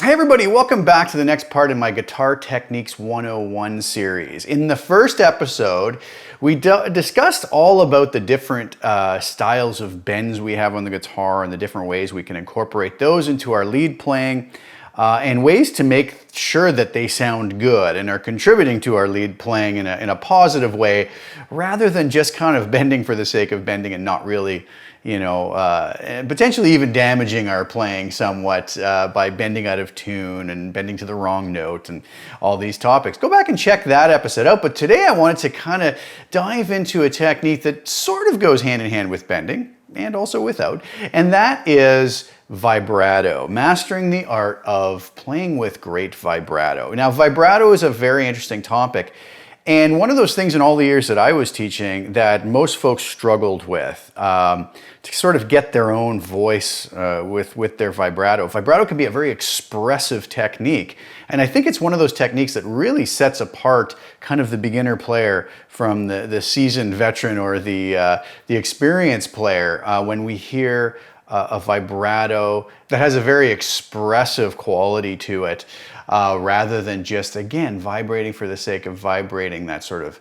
Hey everybody, welcome back to the next part in my Guitar Techniques 101 series. In the first episode, we discussed all about the different styles of bends we have on the guitar and the different ways we can incorporate those into our lead playing and ways to make sure that they sound good and are contributing to our lead playing in a positive way rather than just kind of bending for the sake of bending and not really, potentially even damaging our playing somewhat by bending out of tune and bending to the wrong note and all these topics. Go back and check that episode out. But today I wanted to kind of dive into a technique that sort of goes hand in hand with bending and also without, and that is vibrato, mastering the art of playing with great vibrato. Now, vibrato is a very interesting topic. And one of those things in all the years that I was teaching that most folks struggled with, to sort of get their own voice with their vibrato. Vibrato can be a very expressive technique. And I think it's one of those techniques that really sets apart kind of the beginner player from the seasoned veteran or the experienced player when we hear a vibrato that has a very expressive quality to it, rather than just, again, vibrating for the sake of vibrating, that sort of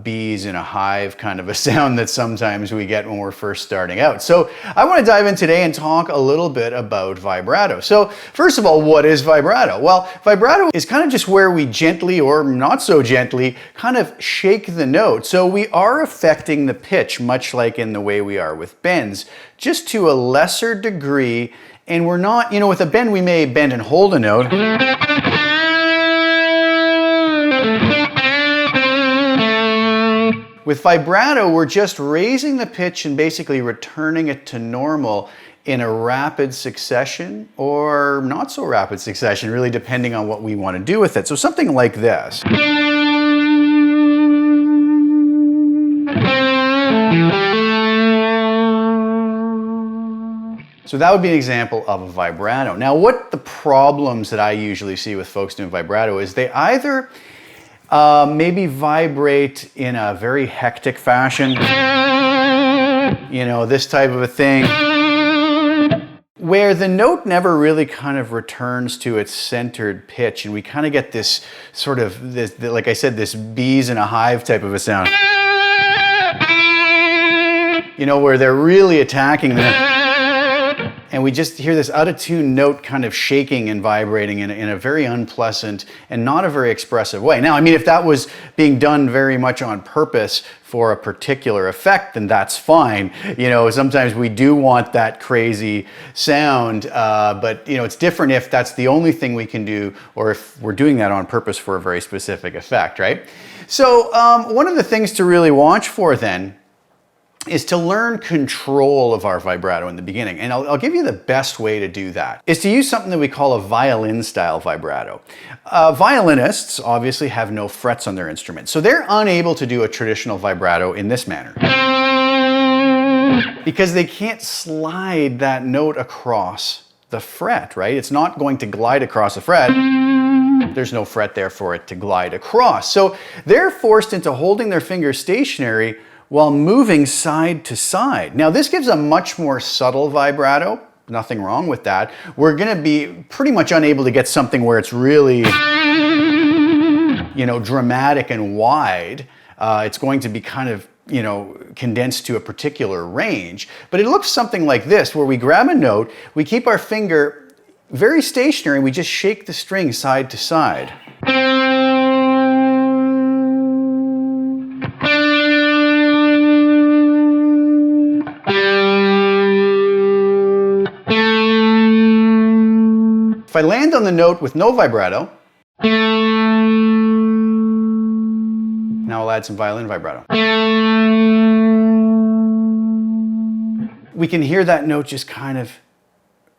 bees in a hive kind of a sound that sometimes we get when we're first starting out. So I want to dive in today and talk a little bit about vibrato. So first of all, what is vibrato? Well, vibrato is kind of just where we gently or not so gently kind of shake the note. So we are affecting the pitch, much like in the way we are with bends, just to a lesser degree. And we're not, with a bend, we may bend and hold a note. With vibrato, we're just raising the pitch and basically returning it to normal in a rapid succession or not so rapid succession, really depending on what we want to do with it. So something like this. So that would be an example of a vibrato. Now, what the problems that I usually see with folks doing vibrato is they either maybe vibrate in a very hectic fashion, this type of a thing, where the note never really kind of returns to its centered pitch, and we kind of get this sort of, like I said, this bees in a hive type of a sound, where they're really attacking the and we just hear this out-of-tune note kind of shaking and vibrating in a very unpleasant and not a very expressive way. Now, I mean, if that was being done very much on purpose for a particular effect, then that's fine. Sometimes we do want that crazy sound, but it's different if that's the only thing we can do or if we're doing that on purpose for a very specific effect, right? So one of the things to really watch for then is to learn control of our vibrato in the beginning. And I'll give you the best way to do that, is to use something that we call a violin style vibrato. Violinists obviously have no frets on their instrument, so they're unable to do a traditional vibrato in this manner, because they can't slide that note across the fret, right? It's not going to glide across a fret. There's no fret there for it to glide across. So they're forced into holding their fingers stationary while moving side to side. Now, this gives a much more subtle vibrato. Nothing wrong with that. We're gonna be pretty much unable to get something where it's really, dramatic and wide. It's going to be kind of, condensed to a particular range. But it looks something like this, where we grab a note, we keep our finger very stationary, and we just shake the string side to side. If I land on the note with no vibrato, now I'll add some violin vibrato. We can hear that note just kind of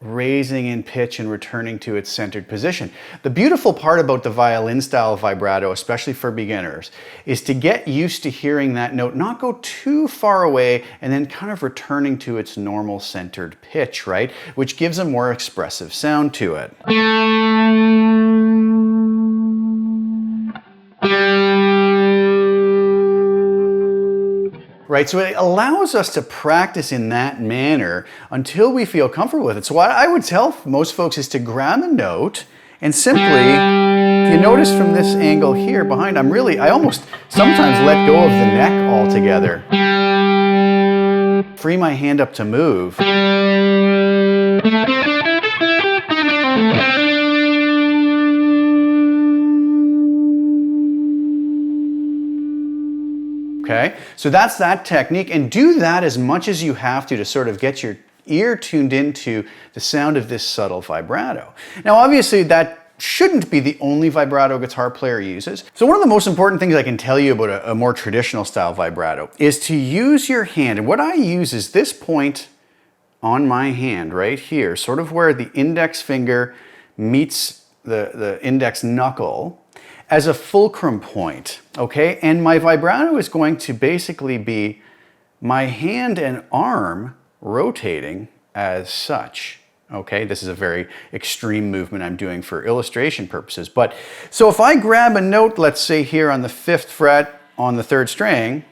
raising in pitch and returning to its centered position. The beautiful part about the violin style vibrato, especially for beginners, is to get used to hearing that note not go too far away and then kind of returning to its normal centered pitch, right? Which gives a more expressive sound to it. right? So it allows us to practice in that manner until we feel comfortable with it. So what I would tell most folks is to grab a note and simply, if you notice from this angle here behind, I almost sometimes let go of the neck altogether. Free my hand up to move. Okay, so that's that technique, and do that as much as you have to sort of get your ear tuned into the sound of this subtle vibrato. Now obviously that shouldn't be the only vibrato a guitar player uses. So one of the most important things I can tell you about a more traditional style vibrato is to use your hand, and what I use is this point on my hand right here, sort of where the index finger meets the index knuckle, as a fulcrum point, okay? And my vibrato is going to basically be my hand and arm rotating as such, okay? This is a very extreme movement I'm doing for illustration purposes. But so if I grab a note, let's say here on the 5th fret on the 3rd string,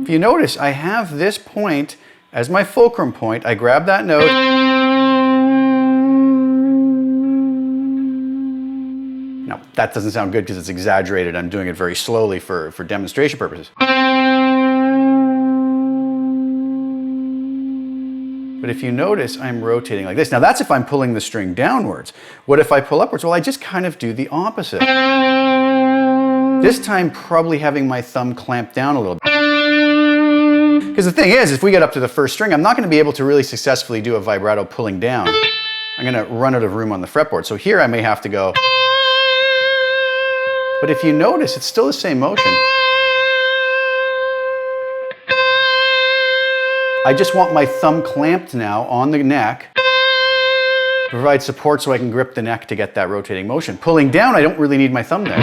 if you notice, I have this point as my fulcrum point. I grab that note. Now, that doesn't sound good because it's exaggerated. I'm doing it very slowly for demonstration purposes. But if you notice, I'm rotating like this. Now that's if I'm pulling the string downwards. What if I pull upwards? Well, I just kind of do the opposite. This time probably having my thumb clamped down a little bit. Because the thing is, if we get up to the 1st string, I'm not going to be able to really successfully do a vibrato pulling down. I'm going to run out of room on the fretboard. So here I may have to go. But if you notice, it's still the same motion. I just want my thumb clamped now on the neck to provide support so I can grip the neck to get that rotating motion. Pulling down, I don't really need my thumb there.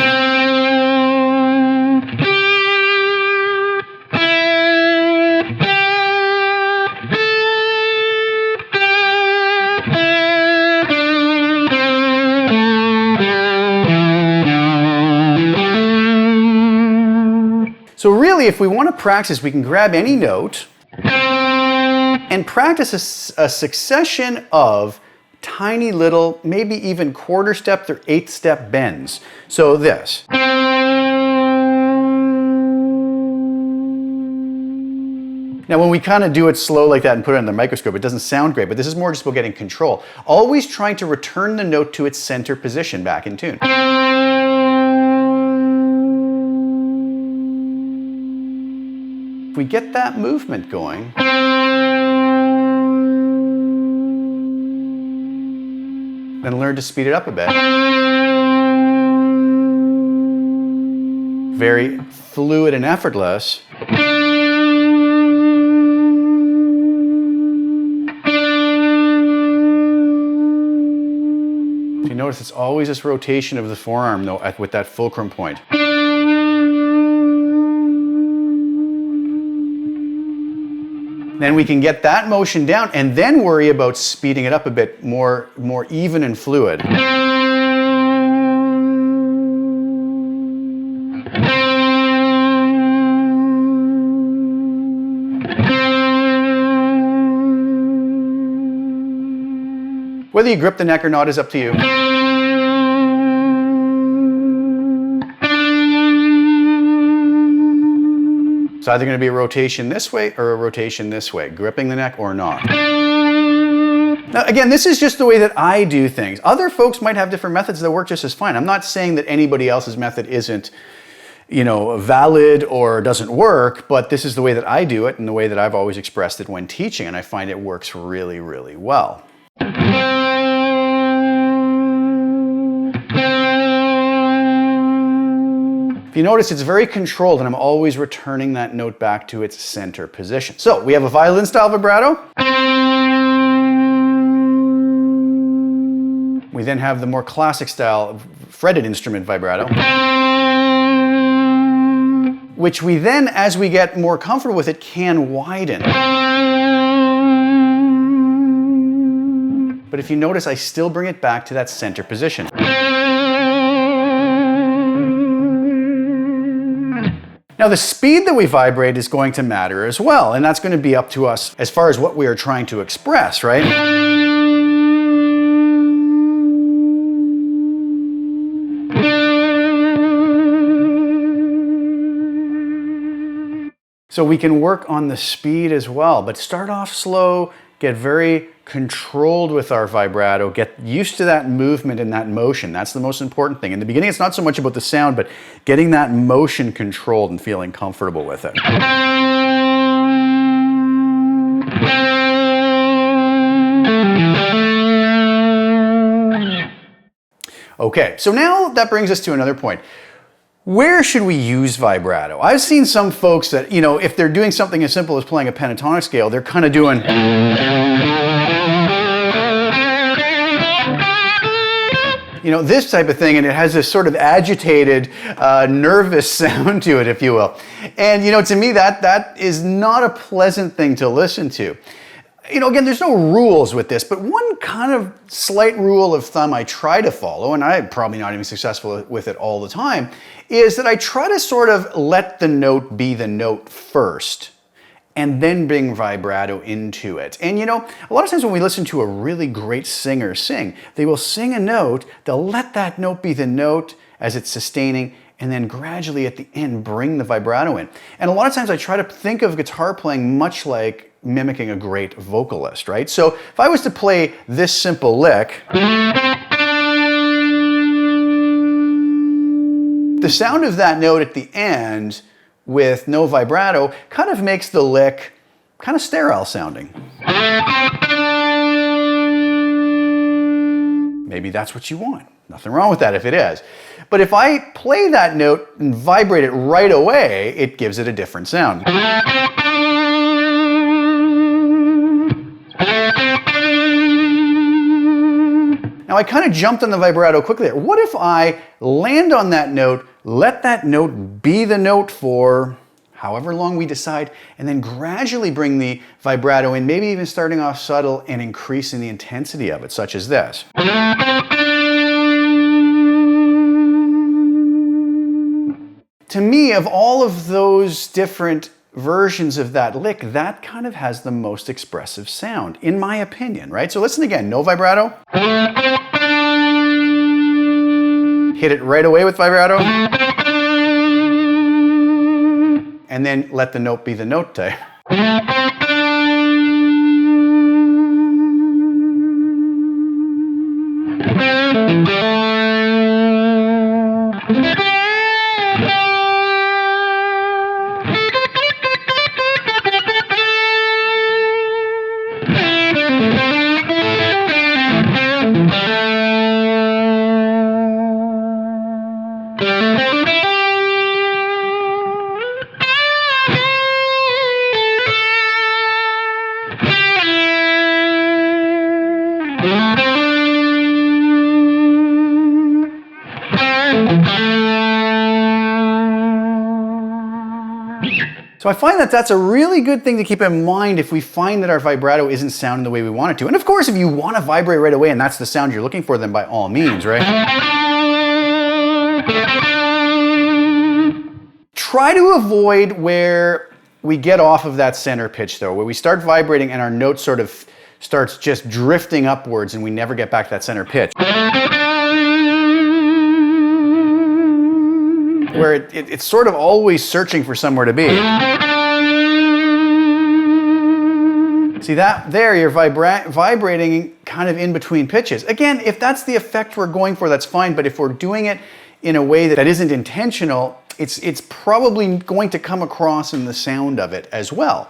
So really, if we want to practice, we can grab any note and practice a succession of tiny little, maybe even quarter step or 8th step bends. So this. Now when we kind of do it slow like that and put it under the microscope, it doesn't sound great, but this is more just about getting control. Always trying to return the note to its center position back in tune. If we get that movement going, then learn to speed it up a bit. Very fluid and effortless. You notice it's always this rotation of the forearm though with that fulcrum point. Then we can get that motion down and then worry about speeding it up a bit more even and fluid. Whether you grip the neck or not is up to you. It's either going to be a rotation this way or a rotation this way, gripping the neck or not. Now again, this is just the way that I do things. Other folks might have different methods that work just as fine. I'm not saying that anybody else's method isn't, valid or doesn't work, but this is the way that I do it and the way that I've always expressed it when teaching, and I find it works really, really well. If you notice, it's very controlled and I'm always returning that note back to its center position. So we have a violin style vibrato. We then have the more classic style fretted instrument vibrato, which we then, as we get more comfortable with it, can widen. But if you notice, I still bring it back to that center position. Now the speed that we vibrate is going to matter as well, and that's going to be up to us as far as what we are trying to express, right? So we can work on the speed as well, but start off slow, get very controlled with our vibrato, get used to that movement and that motion. That's the most important thing. In the beginning, it's not so much about the sound, but getting that motion controlled and feeling comfortable with it. Okay, so now that brings us to another point. Where should we use vibrato? I've seen some folks that, if they're doing something as simple as playing a pentatonic scale, they're kind of doing... this type of thing, and it has this sort of agitated, nervous sound to it, if you will. And, to me, that is not a pleasant thing to listen to. Again, there's no rules with this, but one kind of slight rule of thumb I try to follow, and I'm probably not even successful with it all the time, is that I try to sort of let the note be the note first, and then bring vibrato into it. And a lot of times when we listen to a really great singer sing, they will sing a note, they'll let that note be the note as it's sustaining, and then gradually at the end bring the vibrato in. And a lot of times I try to think of guitar playing much like mimicking a great vocalist, right? So if I was to play this simple lick, the sound of that note at the end with no vibrato kind of makes the lick kind of sterile sounding. Maybe that's what you want. Nothing wrong with that if it is. But if I play that note and vibrate it right away, it gives it a different sound. Now I kind of jumped on the vibrato quickly there. What if I land on that note, let that note be the note for however long we decide, and then gradually bring the vibrato in, maybe even starting off subtle and increasing the intensity of it, such as this. To me, of all of those different versions of that lick, that kind of has the most expressive sound, in my opinion, right? So listen again, no vibrato. Hit it right away with vibrato. And then let the note be the note type. So I find that that's a really good thing to keep in mind if we find that our vibrato isn't sounding the way we want it to. And of course, if you want to vibrate right away and that's the sound you're looking for, then by all means, right? Try to avoid where we get off of that center pitch though, where we start vibrating and our note sort of starts just drifting upwards and we never get back to that center pitch. Where it's sort of always searching for somewhere to be. See that there, you're vibrating kind of in between pitches. Again, if that's the effect we're going for, that's fine, but if we're doing it in a way that isn't intentional, it's probably going to come across in the sound of it as well.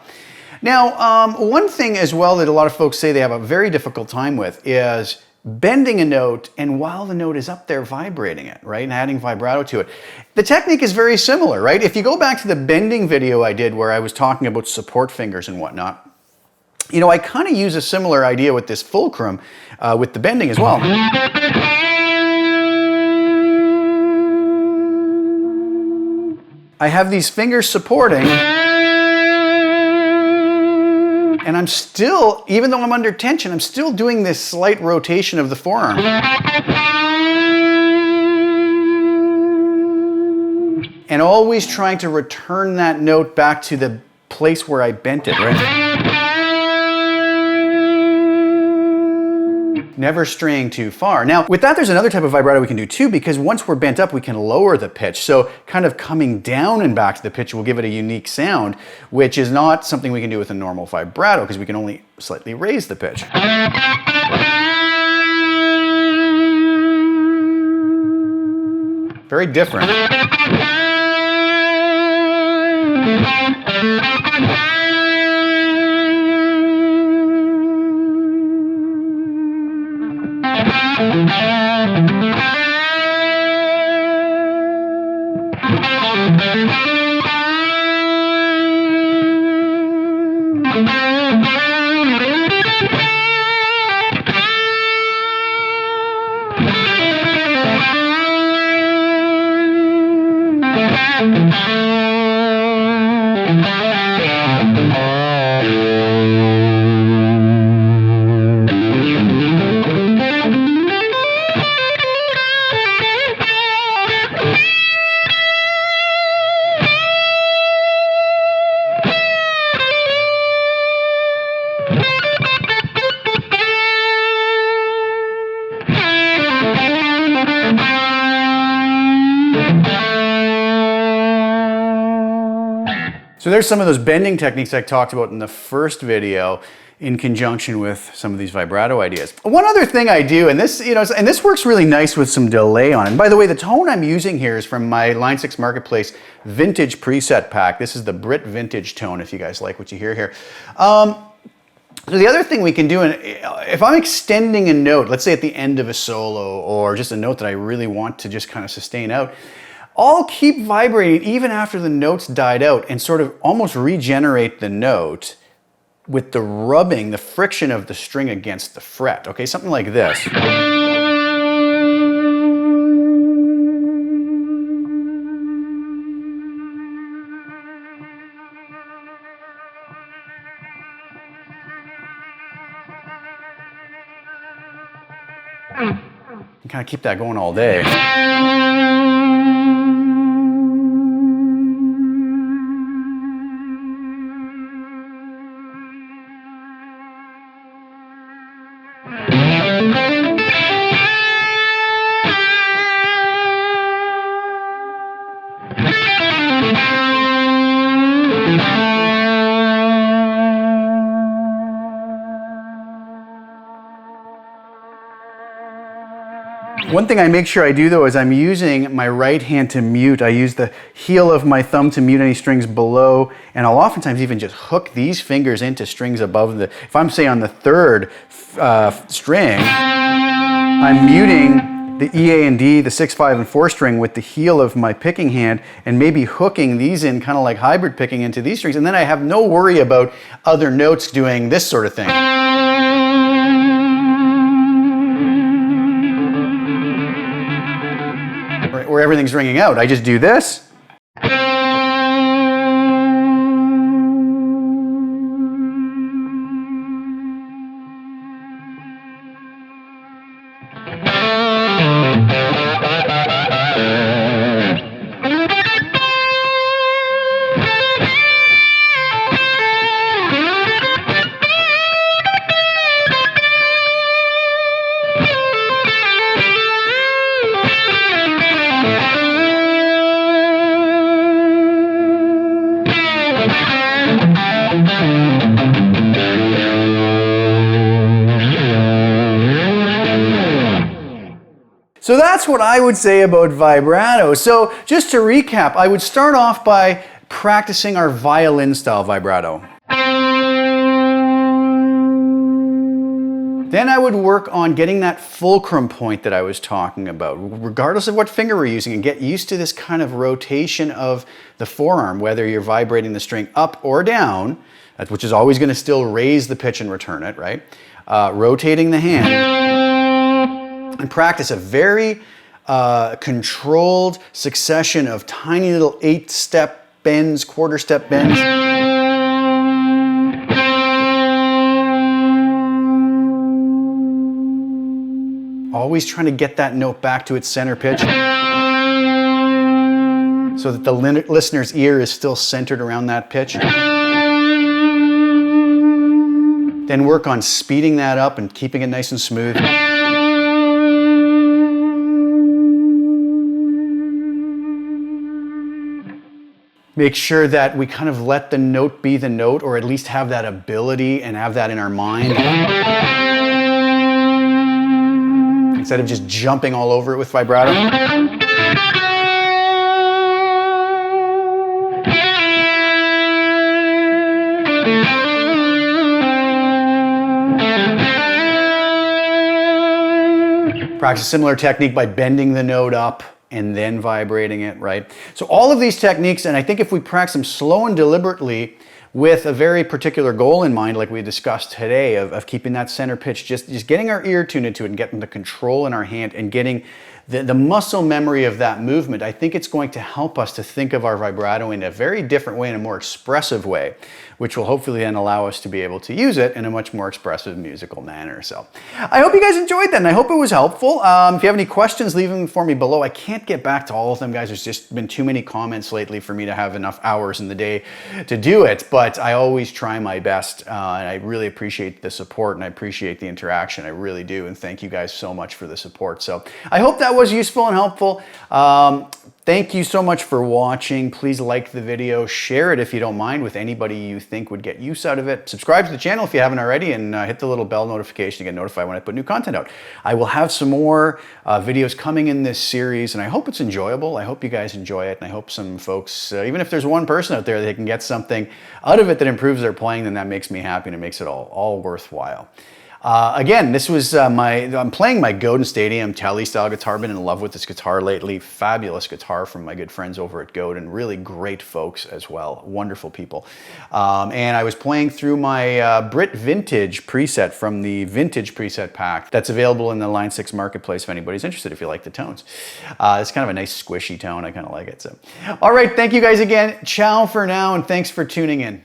Now, one thing as well that a lot of folks say they have a very difficult time with is bending a note and while the note is up there vibrating it, right, and adding vibrato to it. The technique is very similar, right? If you go back to the bending video I did where I was talking about support fingers and whatnot, I kind of use a similar idea with this fulcrum with the bending as well. I have these fingers supporting, and I'm still, even though I'm under tension, I'm still doing this slight rotation of the forearm. And and always trying to return that note back to the place where I bent it, right? Never straying too far. Now, with that, there's another type of vibrato we can do too, because once we're bent up, we can lower the pitch. So kind of coming down and back to the pitch will give it a unique sound, which is not something we can do with a normal vibrato, because we can only slightly raise the pitch. Very different. So there's some of those bending techniques I talked about in the first video in conjunction with some of these vibrato ideas. One other thing I do, and this, and this works really nice with some delay on it. And by the way, the tone I'm using here is from my Line 6 Marketplace Vintage Preset Pack. This is the Brit Vintage tone, if you guys like what you hear here. So the other thing we can do, and if I'm extending a note, let's say at the end of a solo, or just a note that I really want to just kind of sustain out, I'll keep vibrating even after the note's died out and sort of almost regenerate the note with the rubbing, the friction of the string against the fret. Okay, something like this. You kind of keep that going all day. One thing I make sure I do though is I'm using my right hand to mute. I use the heel of my thumb to mute any strings below, and I'll oftentimes even just hook these fingers into strings above the, if I'm say on the third string, I'm muting the E, A, and D, the 6, 5, and 4 string with the heel of my picking hand, and maybe hooking these in kind of like hybrid picking into these strings, and then I have no worry about other notes doing this sort of thing. Where everything's ringing out. I just do this. So that's what I would say about vibrato. So just to recap, I would start off by practicing our violin style vibrato. Then I would work on getting that fulcrum point that I was talking about, regardless of what finger we're using, and get used to this kind of rotation of the forearm, whether you're vibrating the string up or down, which is always going to still raise the pitch and return it, right? Rotating the hand. And practice a very controlled succession of tiny little 8-step bends, quarter-step bends. Always trying to get that note back to its center pitch. so that the listener's ear is still centered around that pitch. Then work on speeding that up and keeping it nice and smooth. Make sure that we kind of let the note be the note, or at least have that ability and have that in our mind. Instead of just jumping all over it with vibrato. Practice a similar technique by bending the note up and then vibrating it, right? So all of these techniques, and I think if we practice them slow and deliberately with a very particular goal in mind, like we discussed today, of keeping that center pitch, just getting our ear tuned into it and getting the control in our hand and getting the muscle memory of that movement, I think it's going to help us to think of our vibrato in a very different way, in a more expressive way, which will hopefully then allow us to be able to use it in a much more expressive musical manner. So I hope you guys enjoyed that, and I hope it was helpful. If you have any questions, leave them for me below. I can't get back to all of them, guys. There's just been too many comments lately for me to have enough hours in the day to do it, but I always try my best, and I really appreciate the support and I appreciate the interaction. I really do, and thank you guys so much for the support. So I hope that was useful and helpful. Thank you so much for watching. Please like the video, share it if you don't mind with anybody you think would get use out of it. Subscribe to the channel if you haven't already, and hit the little bell notification to get notified when I put new content out. I will have some more videos coming in this series, and I hope it's enjoyable. I hope you guys enjoy it, and I hope some folks, even if there's one person out there that can get something out of it that improves their playing, then that makes me happy and it makes it all worthwhile. Again, this was I'm playing my Godin Stadium Tele style guitar. Been in love with this guitar lately. Fabulous guitar from my good friends over at Godin. Really great folks as well. Wonderful people. And I was playing through my Brit Vintage preset from the Vintage preset pack that's available in the Line 6 marketplace if anybody's interested, if you like the tones. It's kind of a nice squishy tone. I kind of like it. So, all right, thank you guys again. Ciao for now, and thanks for tuning in.